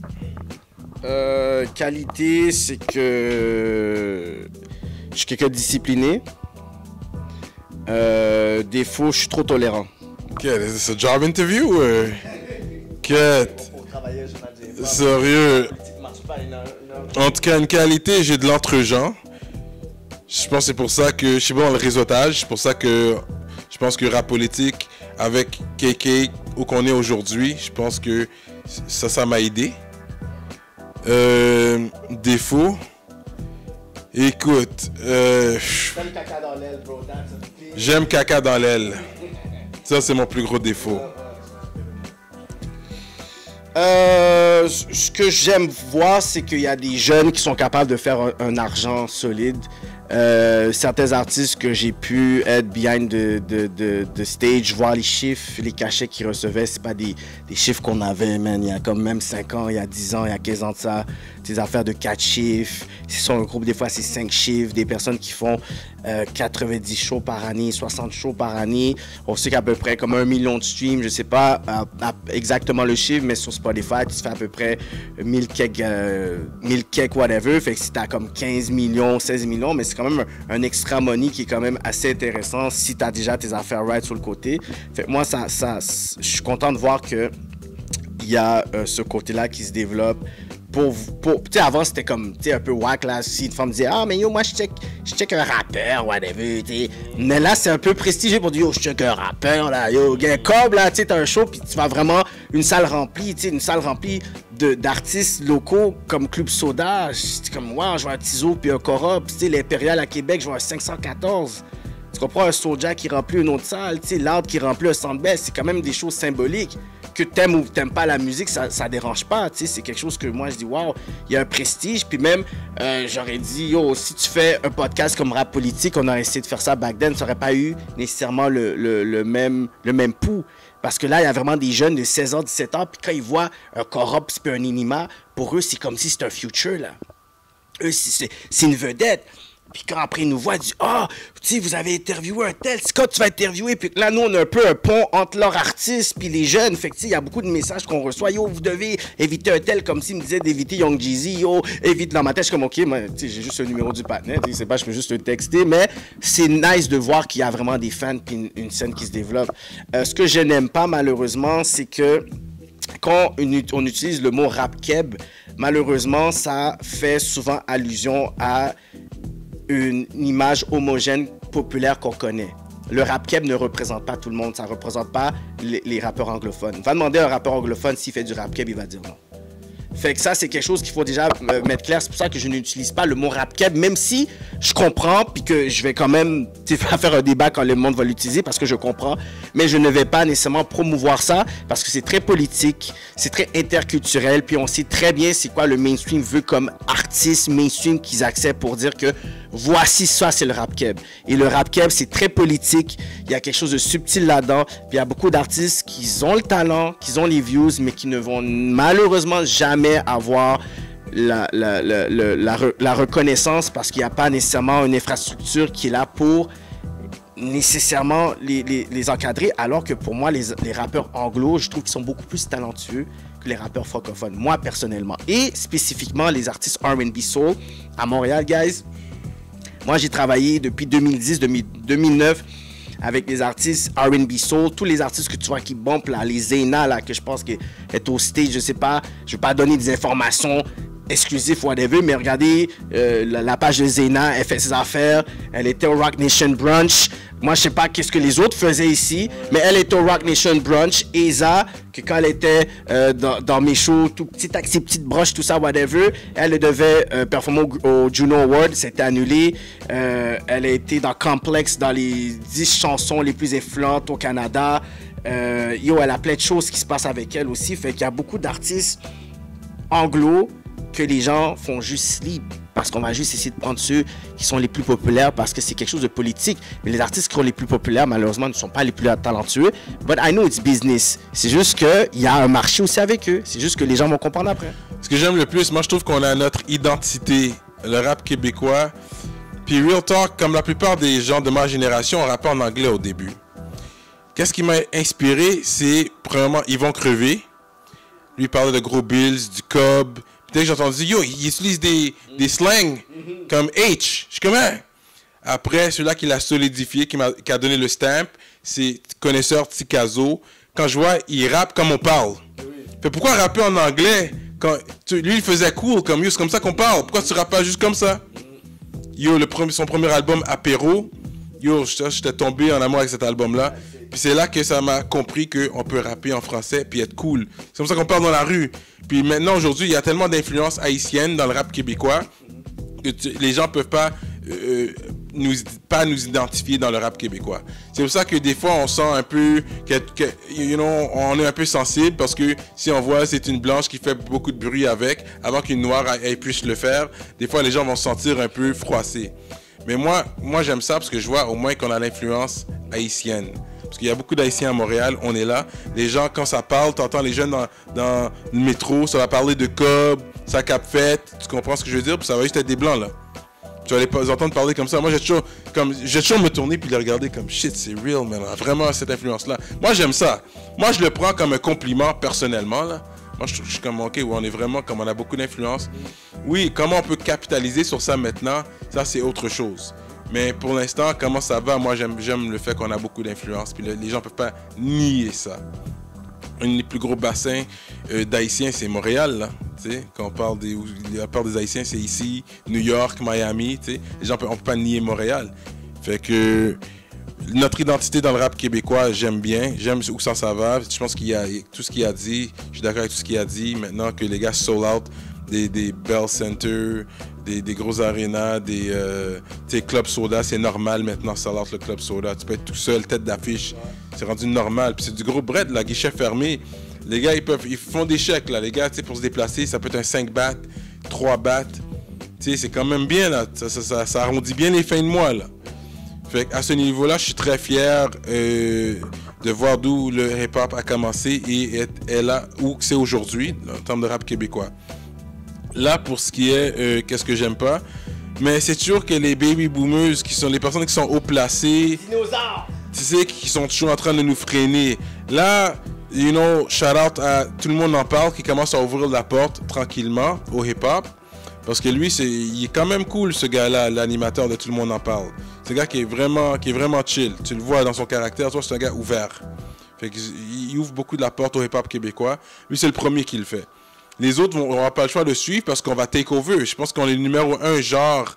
Qualité, c'est que. Je suis quelqu'un de discipliné. Défaut, je suis trop tolérant. Ok, is this a job interview ou... Quête. Sérieux. En tout cas, une qualité, j'ai de l'entre-gens. Je pense que c'est pour ça que je suis bon dans le réseautage. C'est pour ça que je pense que rap politique avec KK, où qu'on est aujourd'hui, je pense que ça m'a aidé. Défaut. Écoute, j'aime caca dans l'aile. Ça, c'est mon plus gros défaut. Ce que j'aime voir, c'est qu'il y a des jeunes qui sont capables de faire un argent solide. Certains artistes que j'ai pu être behind de stage, voir les chiffres, les cachets qu'ils recevaient, c'est pas des chiffres qu'on avait, man. Il y a comme même 5 ans, il y a 10 ans, il y a 15 ans de ça. Des affaires de 4 chiffres. C'est sur un groupe, des fois, c'est 5 chiffres. Des personnes qui font 90 shows par année, 60 shows par année. On sait qu'à peu près comme 1 million de streams, je sais pas exactement le chiffre, mais sur Spotify, tu fais à peu près 1000 quelques, whatever. Fait que si t'as comme 15 millions, 16 millions, mais c'est quand même un extra money qui est quand même assez intéressant si t'as déjà tes affaires right sur le côté. Fait que moi, je suis content de voir que il y a ce côté-là qui se développe. Tu sais, avant, c'était comme, tu sais, un peu whack, là, si une femme disait, ah, mais yo, moi, je check un rappeur, whatever, tu sais. Mais là, c'est un peu prestigieux pour dire, yo, je check un rappeur, là, yo, un cob, là, tu sais, t'as un show, puis tu vas vraiment une salle remplie, tu sais, une salle remplie d'artistes locaux comme Club Soda. C'est comme, wow, je vois un Tizo, puis un Cora, puis tu sais, l'Impérial à Québec, je vois un 514. Tu comprends, un Soulja qui remplit une autre salle, tu sais, l'Art qui remplit un Centre Bell, c'est quand même des choses symboliques. Que t'aimes ou t'aimes pas la musique, ça dérange pas, tu sais, c'est quelque chose que moi je dis, waouh, il y a un prestige, puis même, j'aurais dit, yo, si tu fais un podcast comme Rap Politique, on aurait essayé de faire ça back then, ça aurait pas eu nécessairement le même pouls, parce que là, il y a vraiment des jeunes de 16 ans, 17 ans, puis quand ils voient un Corrupt puis un Enima, pour eux, c'est comme si c'était un future, là. Eux, c'est une vedette. Puis quand après, ils nous voient, ils disent, ah, tu sais, vous avez interviewé un tel, c'est quand tu vas interviewer. Puis là, nous, on a un peu un pont entre leurs artistes puis les jeunes. Fait que, tu sais, il y a beaucoup de messages qu'on reçoit. Yo, vous devez éviter un tel, comme s'il me disait d'éviter Young Jeezy. Yo, évite dans ma tête. Je suis comme, OK, moi, tu sais, j'ai juste le numéro du partenaire. Tu sais, c'est pas, je peux juste le texter. Mais c'est nice de voir qu'il y a vraiment des fans puis une scène qui se développe. Ce que je n'aime pas, malheureusement, c'est que quand on utilise le mot rap keb, malheureusement, ça fait souvent allusion à une image homogène, populaire qu'on connaît. Le rap keb ne représente pas tout le monde, ça ne représente pas les rappeurs anglophones. Va demander à un rappeur anglophone s'il fait du rap keb, il va dire non. Fait que ça, c'est quelque chose qu'il faut déjà mettre clair. C'est pour ça que je n'utilise pas le mot rap keb, même si je comprends, puis que je vais quand même faire un débat quand le monde va l'utiliser, parce que je comprends. Mais je ne vais pas nécessairement promouvoir ça, parce que c'est très politique, c'est très interculturel, puis on sait très bien c'est quoi le mainstream veut comme artiste mainstream qu'ils acceptent pour dire que voici ça, c'est le rap keb. Et le rap keb, c'est très politique. Il y a quelque chose de subtil là-dedans. Puis il y a beaucoup d'artistes qui ont le talent, qui ont les views, mais qui ne vont malheureusement jamais avoir la reconnaissance parce qu'il n'y a pas nécessairement une infrastructure qui est là pour nécessairement les encadrer. Alors que pour moi, les rappeurs anglo, je trouve qu'ils sont beaucoup plus talentueux que les rappeurs francophones. Moi, personnellement. Et spécifiquement, les artistes R&B Soul à Montréal, guys. Moi, j'ai travaillé depuis 2010-2009 avec des artistes R&B Soul, tous les artistes que tu vois qui bombent, là, les Zena, là, que je pense qu'elle est au stage, je sais pas, je vais pas donner des informations exclusives, whatever, mais regardez la page de Zena, elle fait ses affaires, elle était au Rock Nation Brunch. Moi, je sais pas qu'est-ce que les autres faisaient ici, mais elle était au Rock Nation Brunch. Eza, que quand elle était dans mes shows, tout petit avec ses petites broches, tout ça, whatever, elle devait performer au Juno Award, c'était annulé. Elle a été dans Complex, dans les 10 chansons les plus influentes au Canada. Elle a plein de choses qui se passent avec elle aussi. Fait qu'il y a beaucoup d'artistes anglo que les gens font juste sleep. Parce qu'on va juste essayer de prendre ceux qui sont les plus populaires parce que c'est quelque chose de politique. Mais les artistes qui sont les plus populaires, malheureusement, ne sont pas les plus talentueux. But I know it's business. C'est juste qu'il y a un marché aussi avec eux. C'est juste que les gens vont comprendre après. Ce que j'aime le plus, moi, je trouve qu'on a notre identité, le rap québécois. Puis Real Talk, comme la plupart des gens de ma génération, on rappait en anglais au début. Qu'est-ce qui m'a inspiré, c'est, premièrement, Yvon Crevé. Lui parlait de gros bills, du cob. Dès que j'ai entendu, yo, il utilise des slangs comme H. Je suis comme, hein? Après, celui-là qui l'a solidifié, qui a donné le stamp, c'est Connaisseur Tikazo. Quand je vois, il rappe comme on parle. Fait pourquoi rapper en anglais quand lui il faisait cool comme c'est comme ça qu'on parle. Pourquoi tu rappes pas juste comme ça? Yo, son premier album Apéro, yo, j'étais tombé en amour avec cet album-là. Puis c'est là que ça m'a compris qu'on peut rapper en français puis être cool. C'est comme ça qu'on parle dans la rue. Puis maintenant, aujourd'hui, il y a tellement d'influences haïtiennes dans le rap québécois que les gens peuvent pas nous identifier dans le rap québécois. C'est pour ça que des fois on sent un peu on est un peu sensible parce que si on voit c'est une blanche qui fait beaucoup de bruit avant qu'une noire elle puisse le faire, des fois les gens vont se sentir un peu froissés. Mais moi j'aime ça parce que je vois au moins qu'on a l'influence haïtienne. Parce qu'il y a beaucoup d'Haïtiens à Montréal, on est là. Les gens, quand ça parle, t'entends les jeunes dans le métro, ça va parler de Cobb, ça cap fête, tu comprends ce que je veux dire? Puis ça va juste être des blancs là. Tu vas les entendre parler comme ça. Moi, j'ai toujours me tourner puis les regarder comme shit, c'est real, man. Vraiment, cette influence-là. Moi, j'aime ça. Moi, je le prends comme un compliment personnellement, là. Moi, je suis comme, ok, on est vraiment comme on a beaucoup d'influence. Oui, comment on peut capitaliser sur ça maintenant, ça, c'est autre chose. Mais pour l'instant, comment ça va, moi, j'aime le fait qu'on a beaucoup d'influence. Puis les gens ne peuvent pas nier ça. Un des plus gros bassins d'Haïtiens, c'est Montréal, là. T'sais, quand on parle la part des Haïtiens, c'est ici, New York, Miami. T'sais. Les gens, on ne peut pas nier Montréal. Fait que notre identité dans le rap québécois, j'aime bien. J'aime où ça va. Je pense qu'il y a tout ce qu'il a dit. Je suis d'accord avec tout ce qu'il a dit. Maintenant que les gars sold out des Bell Center, des gros arénas, des Club Soda, c'est normal maintenant, sold out le Club Soda. Tu peux être tout seul, tête d'affiche. C'est rendu normal. Puis c'est du gros bread, là, guichet fermé. Les gars, ils font des chèques, là. Les gars, pour se déplacer, ça peut être un 5 bahts, 3 bahts. C'est quand même bien, là. Ça arrondit bien les fins de mois, là. Fait qu'à ce niveau-là, je suis très fier de voir d'où le hip-hop a commencé et est là où c'est aujourd'hui, en termes de rap québécois. Là, pour ce qui est, qu'est-ce que j'aime pas, mais c'est sûr que les baby boomers, qui sont les personnes qui sont haut placées, dinosaures, tu sais, qui sont toujours en train de nous freiner. Là, shout out à Tout le monde en parle, qui commence à ouvrir la porte tranquillement au hip-hop. Parce que lui, il est quand même cool, ce gars-là, l'animateur de Tout le monde en parle. C'est un gars qui est vraiment chill. Tu le vois dans son caractère, toi, c'est un gars ouvert. Fait qu'il ouvre beaucoup de la porte au hip-hop québécois. Lui, c'est le premier qui le fait. Les autres n'auront pas le choix de suivre parce qu'on va take over. Je pense qu'on est le numéro 1 genre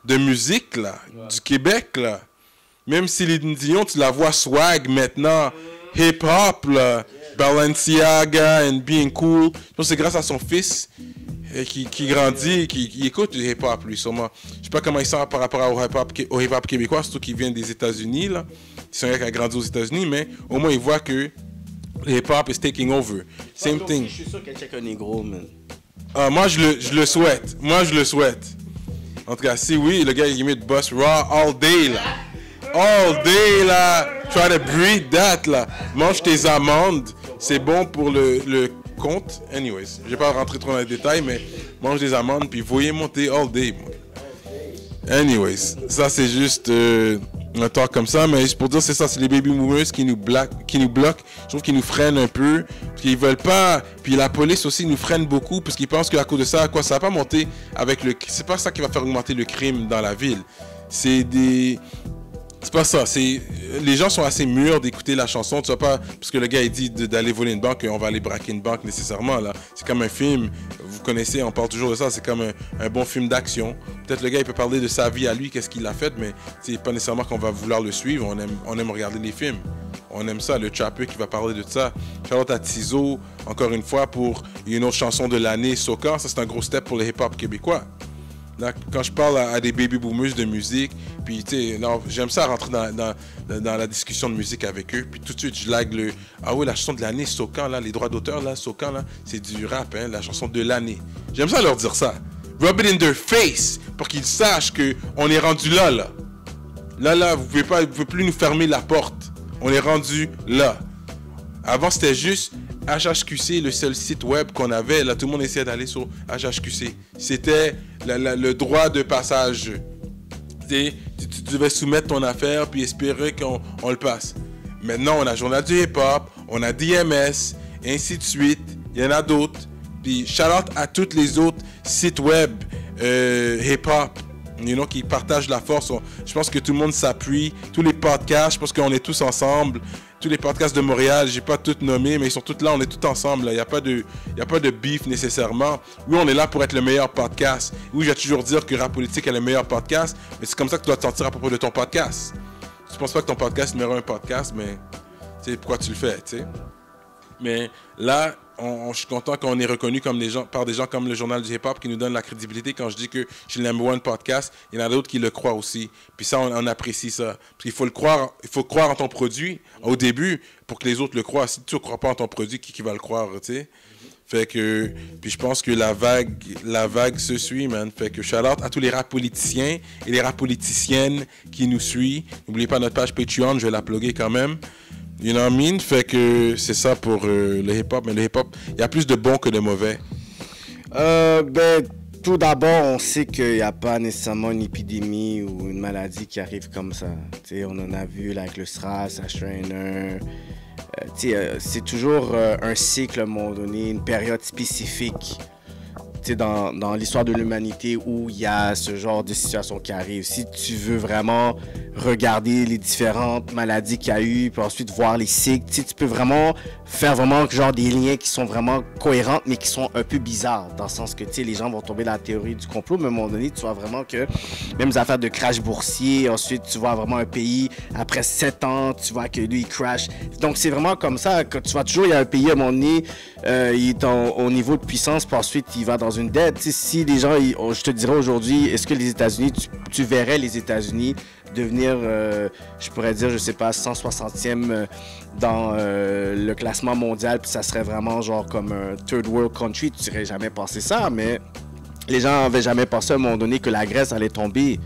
de musique, là, du Québec, là. Même si les Dion, tu la vois swag maintenant, hip-hop, là, Balenciaga and being cool. Je pense que c'est grâce à son fils qui grandit, qui écoute du hip-hop, lui, sûrement. Je sais pas comment il sent par rapport au hip-hop québécois, surtout qu'il vient des États-Unis, là. C'est un gars qui a grandi aux États-Unis, mais au moins, il voit que le hip-hop is taking over. Same thing. Je suis sûr qu'elle check un négro, man. Moi, je le souhaite. Moi, je le souhaite. En tout cas, si oui, le gars, il met de boss raw all day, là. All day, là. Try to breed that, là. Mange tes amandes. C'est bon pour le compte. Anyways, je vais pas rentrer trop dans les détails, mais mange des amandes, puis voyez monter all day. Anyways, ça, c'est juste un talk comme ça, mais pour dire, c'est ça, c'est les baby boomers qui nous bloquent. Je trouve qu'ils nous freinent un peu, parce qu'ils veulent pas. Puis la police aussi nous freine beaucoup, parce qu'ils pensent qu'à cause de ça, ça va pas monter avec le. C'est pas ça qui va faire augmenter le crime dans la ville. C'est pas ça. Les gens sont assez mûrs d'écouter la chanson. Tu vois pas, parce que le gars il dit d'aller voler une banque, on va aller braquer une banque nécessairement. Là, c'est comme un film. Vous connaissez, on parle toujours de ça. C'est comme un bon film d'action. Peut-être le gars il peut parler de sa vie à lui, qu'est-ce qu'il a fait, mais c'est pas nécessairement qu'on va vouloir le suivre. On aime regarder les films. On aime ça. Le trapper qui va parler de ça. Charlotte à Tizo, encore une fois pour une autre chanson de l'année, Socan. Ça c'est un gros step pour le hip-hop québécois. Là, quand je parle à des baby boomers de musique, puis tu sais, j'aime ça rentrer dans la discussion de musique avec eux, puis tout de suite je lag ah oui, la chanson de l'année, Socan, là, les droits d'auteur, là, Socan, là, c'est du rap, hein, la chanson de l'année. J'aime ça leur dire ça. Rub it in their face, pour qu'ils sachent qu'on est rendu là, là. Là, vous pouvez plus nous fermer la porte. On est rendu là. Avant, c'était juste HHQC, le seul site web qu'on avait. Là, tout le monde essayait d'aller sur HHQC. C'était le droit de passage. Tu devais soumettre ton affaire puis espérer qu'on le passe. Maintenant, on a Journal du Hip-Hop, on a DMS, et ainsi de suite. Il y en a d'autres. Puis, shout out à tous les autres sites web hip-hop. qui partagent la force. Je pense que tout le monde s'appuie. Tous les podcasts, je pense qu'on est tous ensemble. Tous les podcasts de Montréal, j'ai pas tous nommés, mais ils sont tous là, on est tous ensemble. Il n'y a pas de beef nécessairement. Oui, on est là pour être le meilleur podcast. Oui, je vais toujours dire que Rap Politique est le meilleur podcast, mais c'est comme ça que tu dois te sentir à propos de ton podcast. Je pense pas que ton podcast est le meilleur podcast, mais tu sais, pourquoi tu le fais, tu sais. Mais là, je suis content qu'on est reconnu par des gens comme le Journal du Hip-Hop qui nous donne la crédibilité. Quand je dis que je suis le number one podcast, il y en a d'autres qui le croient aussi. Puis ça, on apprécie ça. Puis il faut croire en ton produit au début pour que les autres le croient. Si tu ne crois pas en ton produit, qui va le croire, tu sais? Fait que, puis je pense que la vague se suit, man. Fait que shout-out à tous les rap politiciens et les rap politiciennes qui nous suivent. N'oubliez pas notre page Patreon, je vais la plugger quand même. You know what I mean? Fait que c'est ça pour le hip-hop. Mais le hip-hop, il y a plus de bons que de mauvais. Tout d'abord, on sait qu'il n'y a pas nécessairement une épidémie ou une maladie qui arrive comme ça. T'sais, on en a vu là, avec le SRAS, H1N1. C'est toujours un cycle à un moment donné, une période spécifique dans l'histoire de l'humanité où il y a ce genre de situation qui arrive. Si tu veux vraiment regarder les différentes maladies qu'il y a eu, puis ensuite voir les cycles, tu peux vraiment faire genre des liens qui sont vraiment cohérents, mais qui sont un peu bizarres, dans le sens que les gens vont tomber dans la théorie du complot, mais à un moment donné, tu vois vraiment que même les affaires de crash boursier, ensuite tu vois vraiment un pays, après 7 ans, tu vois que lui, il crash. Donc c'est vraiment comme ça, que tu vois toujours, il y a un pays à un moment donné, il est au niveau de puissance, puis ensuite il va dans une dette. Si les gens, je te dirais aujourd'hui, est-ce que les États-Unis, tu verrais les États-Unis devenir, je pourrais dire, je sais pas, 160e dans le classement mondial, puis ça serait vraiment genre comme un third world country, tu n'aurais jamais pensé ça, mais les gens n'avaient jamais pensé à un moment donné que la Grèce allait tomber,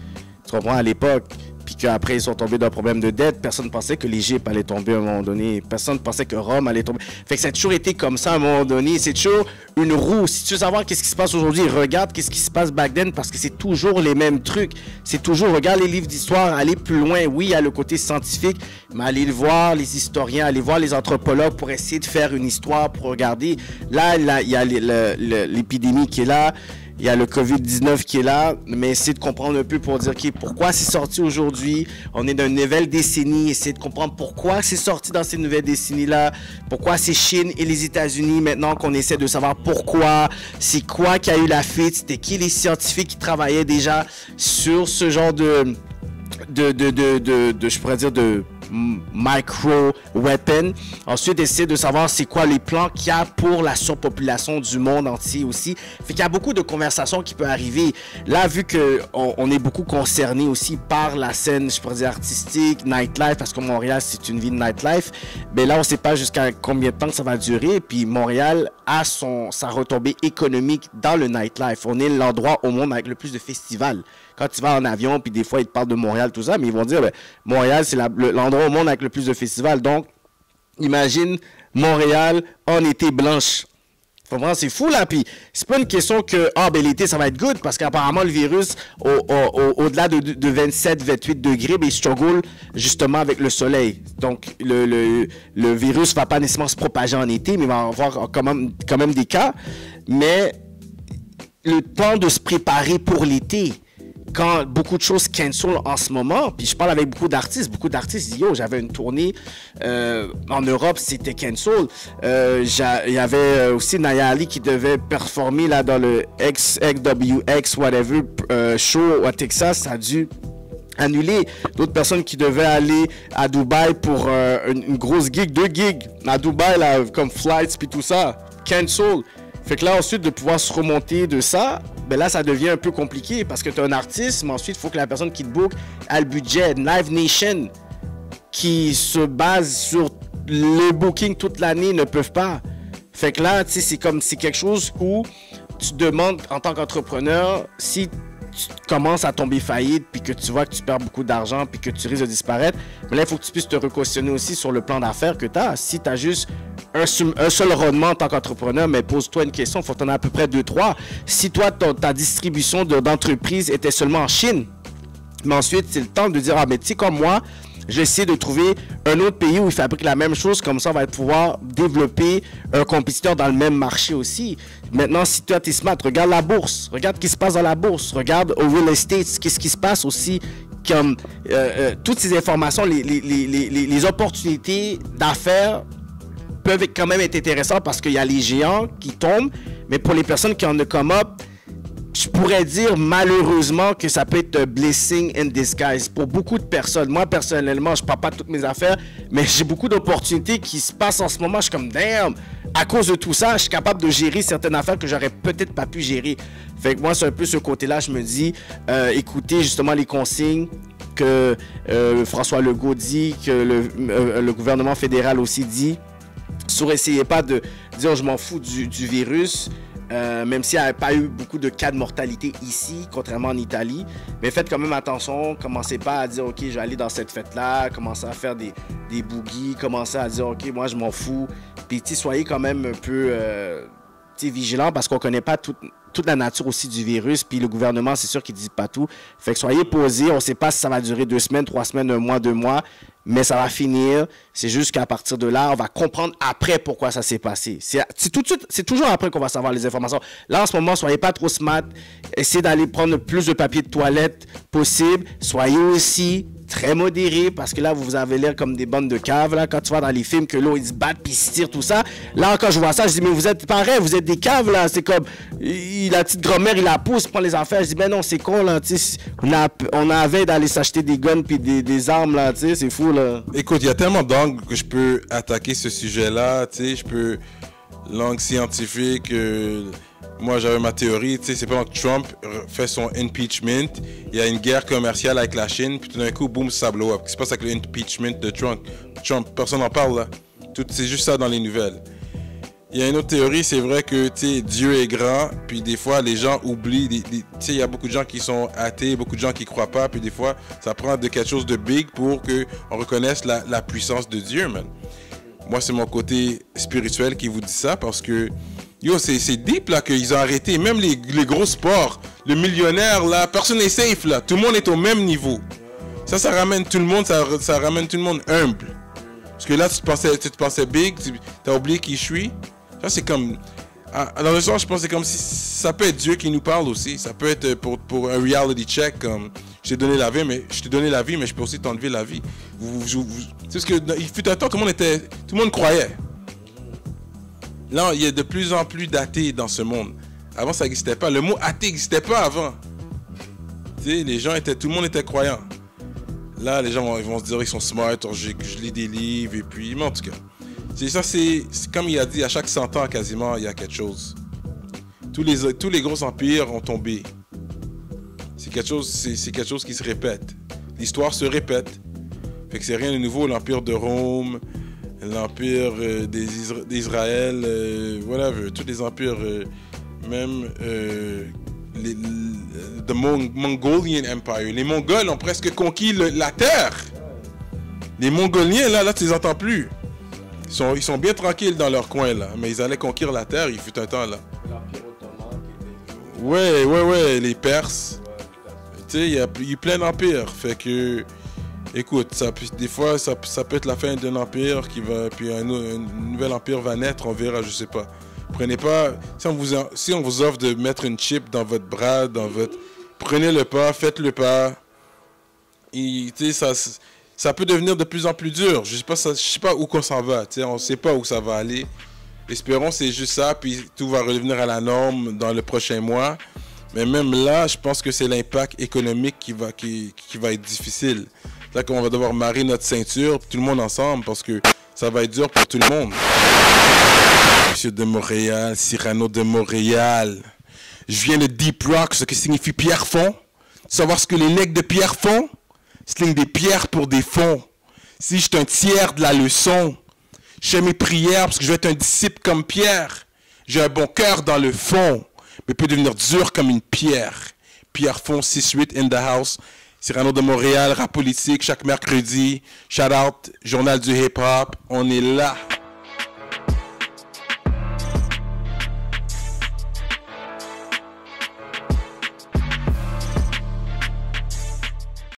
tu comprends, à l'époque. Puis qu'après, ils sont tombés d'un problème de dette. Personne ne pensait que l'Égypte allait tomber à un moment donné. Personne ne pensait que Rome allait tomber. Fait que ça a toujours été comme ça à un moment donné. C'est toujours une roue. Si tu veux savoir qu'est-ce qui se passe aujourd'hui, regarde qu'est-ce qui se passe back then parce que c'est toujours les mêmes trucs. C'est toujours, regarde les livres d'histoire, aller plus loin. Oui, il y a le côté scientifique, mais allez le voir, les historiens, allez voir les anthropologues pour essayer de faire une histoire, pour regarder. Là il y a l'épidémie qui est là. Il y a le COVID-19 qui est là, mais essayer de comprendre un peu pour dire pourquoi c'est sorti aujourd'hui. On est dans une nouvelle décennie, essayer de comprendre pourquoi c'est sorti dans ces nouvelles décennies-là, pourquoi c'est Chine et les États-Unis maintenant qu'on essaie de savoir pourquoi, c'est quoi qui a eu la fuite, c'était qui les scientifiques qui travaillaient déjà sur ce genre de je pourrais dire de micro-weapon. Ensuite, essayer de savoir c'est quoi les plans qu'il y a pour la surpopulation du monde entier aussi. Fait qu'il y a beaucoup de conversations qui peuvent arriver. Là, vu qu'on est beaucoup concerné aussi par la scène, je pourrais dire artistique, nightlife, parce que Montréal, c'est une ville de nightlife, mais là, on ne sait pas jusqu'à combien de temps ça va durer. Puis Montréal a sa retombée économique dans le nightlife. On est l'endroit au monde avec le plus de festivals. Quand tu vas en avion, puis des fois, ils te parlent de Montréal, tout ça, mais ils vont dire, Montréal, c'est l'endroit au monde avec le plus de festivals. Donc, imagine Montréal en été blanche. C'est fou, là. Puis, c'est pas une question que, l'été, ça va être good, parce qu'apparemment, le virus, au-delà de 27, 28 degrés, il struggle justement avec le soleil. Donc, le virus va pas nécessairement se propager en été, mais il va y avoir quand même des cas. Mais, le temps de se préparer pour l'été, quand beaucoup de choses cancel en ce moment, puis je parle avec beaucoup d'artistes disent, yo, j'avais une tournée en Europe, c'était cancel. Il y avait aussi Naya Ali qui devait performer là dans le XWX, whatever, show au Texas, ça a dû annuler. D'autres personnes qui devaient aller à Dubaï pour une grosse gig, 2 gigs à Dubaï, là, comme flights puis tout ça, cancel. Fait que là, ensuite, de pouvoir se remonter de ça, là, ça devient un peu compliqué parce que tu es un artiste, mais ensuite, il faut que la personne qui te book ait le budget. Live Nation, qui se base sur le booking toute l'année, ne peuvent pas. Fait que là, tu sais, c'est quelque chose où tu demandes, en tant qu'entrepreneur, si tu commences à tomber faillite, puis que tu vois que tu perds beaucoup d'argent, puis que tu risques de disparaître, mais là, il faut que tu puisses te recautionner aussi sur le plan d'affaires que tu as. Si tu as juste un seul rendement en tant qu'entrepreneur, mais pose-toi une question, il faut que tu en aies à peu près 2-3. Si toi, ta distribution d'entreprise était seulement en Chine, mais ensuite, c'est le temps de dire, mais tu sais, comme moi, je vais essayer de trouver un autre pays où ils fabriquent la même chose, comme ça on va pouvoir développer un compétiteur dans le même marché aussi. Maintenant, si toi tu es smart, regarde la bourse, regarde ce qui se passe dans la bourse, regarde au real estate, qu'est-ce qui se passe aussi, comme toutes ces informations, les opportunités d'affaires peuvent quand même être intéressantes parce qu'il y a les géants qui tombent, mais pour les personnes qui en ont come up, je pourrais dire malheureusement que ça peut être un blessing in disguise pour beaucoup de personnes. Moi, personnellement, je ne parle pas de toutes mes affaires, mais j'ai beaucoup d'opportunités qui se passent en ce moment. Je suis comme, damn, à cause de tout ça, je suis capable de gérer certaines affaires que j'aurais peut-être pas pu gérer. Fait que moi, c'est un peu ce côté-là, je me dis, écoutez justement les consignes que François Legault dit, que le gouvernement fédéral aussi dit. Essayez pas de dire, je m'en fous du virus. Même s'il n'y a pas eu beaucoup de cas de mortalité ici, contrairement en Italie. Mais faites quand même attention, commencez pas à dire « Ok, je vais aller dans cette fête-là », commencez à faire des boogies, commencez à dire « Ok, moi je m'en fous ». Puis soyez quand même un peu vigilants parce qu'on ne connaît pas toute la nature aussi du virus. Puis le gouvernement, c'est sûr qu'il ne dit pas tout. Fait que soyez posés, on ne sait pas si ça va durer 2 semaines, 3 semaines, 1 mois, 2 mois. Mais ça va finir. C'est juste qu'à partir de là, on va comprendre après pourquoi ça s'est passé. C'est toujours après qu'on va savoir les informations. Là, en ce moment, soyez pas trop smart. Essayez d'aller prendre le plus de papier de toilette possible. Soyez aussi très modérés parce que là, vous avez l'air comme des bandes de caves. Là, quand tu vois dans les films que l'eau, ils se battent puis ils se tirent, tout ça. Là, quand je vois ça, je dis, mais vous êtes pareil, vous êtes des caves, là. C'est comme, la petite grand-mère, il la pousse, prend les affaires. Je dis, ben non, c'est con, là. On avait d'aller s'acheter des guns puis des armes, là. C'est fou, là. Écoute, il y a tellement d'angles que je peux attaquer ce sujet-là. Je peux, langue scientifique, moi j'avais ma théorie, c'est pendant que Trump fait son impeachment, il y a une guerre commerciale avec la Chine, puis tout d'un coup, boum, ça blow up. Qu'est-ce qui se passe avec le impeachment de Trump? Personne n'en parle là. C'est juste ça dans les nouvelles. Il y a une autre théorie, c'est vrai que Dieu est grand, puis des fois les gens oublient, il y a beaucoup de gens qui sont athées, beaucoup de gens qui ne croient pas, puis des fois ça prend de quelque chose de big pour qu'on reconnaisse la puissance de Dieu, man. Moi, c'est mon côté spirituel qui vous dit ça parce que, yo, c'est deep là qu'ils ont arrêté. Même les gros sports, le millionnaire là, personne n'est safe là. Tout le monde est au même niveau. Ça ramène tout le monde, ça ramène tout le monde humble. Parce que là, tu te pensais big, tu as oublié qui je suis. Ça, c'est comme, dans le sens, je pense que c'est comme si ça peut être Dieu qui nous parle aussi. Ça peut être pour un reality check comme. Je t'ai donné la vie, mais je peux aussi t'enlever la vie. C'est ce que il fut un temps, tout le monde croyait. Là, il y a de plus en plus d'athées dans ce monde. Avant, ça n'existait pas. Le mot athée n'existait pas avant. Les gens tout le monde était croyant. Là, les gens ils vont se dire ils sont smart, je lis des livres et puis, mais en tout cas, c'est comme il a dit, à chaque 100 ans quasiment, il y a quelque chose. Tous les gros empires ont tombé. C'est quelque chose qui se répète. L'histoire se répète. Fait que c'est rien de nouveau. L'empire de Rome, l'empire d'Israël, voilà, tous les empires, même the Mongolian Empire. Les Mongols ont presque conquis la terre. Les Mongoliens, là, tu les entends plus. Ils sont bien tranquilles dans leur coin, là. Mais ils allaient conquérir la terre, il fut un temps, là. L'empire ottoman qui était... Ouais, les Perses. Il y a plein d'empires. Fait que, écoute, des fois, ça peut être la fin d'un empire puis un nouvel empire va naître, on verra, je sais pas. Prenez pas, si on vous offre de mettre une chip dans votre bras, prenez le pas, faites le pas. Et, ça peut devenir de plus en plus dur. Je sais pas où qu'on s'en va, on sait pas où ça va aller. Espérons c'est juste ça, puis tout va revenir à la norme dans le prochain mois. Mais même là, je pense que c'est l'impact économique qui va être difficile. Là qu'on va devoir marrer notre ceinture, tout le monde ensemble, parce que ça va être dur pour tout le monde. Monsieur de Montréal, Cyrano de Montréal. Je viens de Deep Rock, ce qui signifie pierrefonds. Savoir ce que les nègres de pierre font? Sling des pierres pour des fonds. Si je suis un tiers de la leçon, je fais mes prières parce que je vais être un disciple comme Pierre. J'ai un bon cœur dans le fond, mais peut devenir dur comme une pierre. Pierre Fond 6-8 in the house. Cyrano de Montréal, rap politique chaque mercredi. Shout out, journal du hip hop. On est là.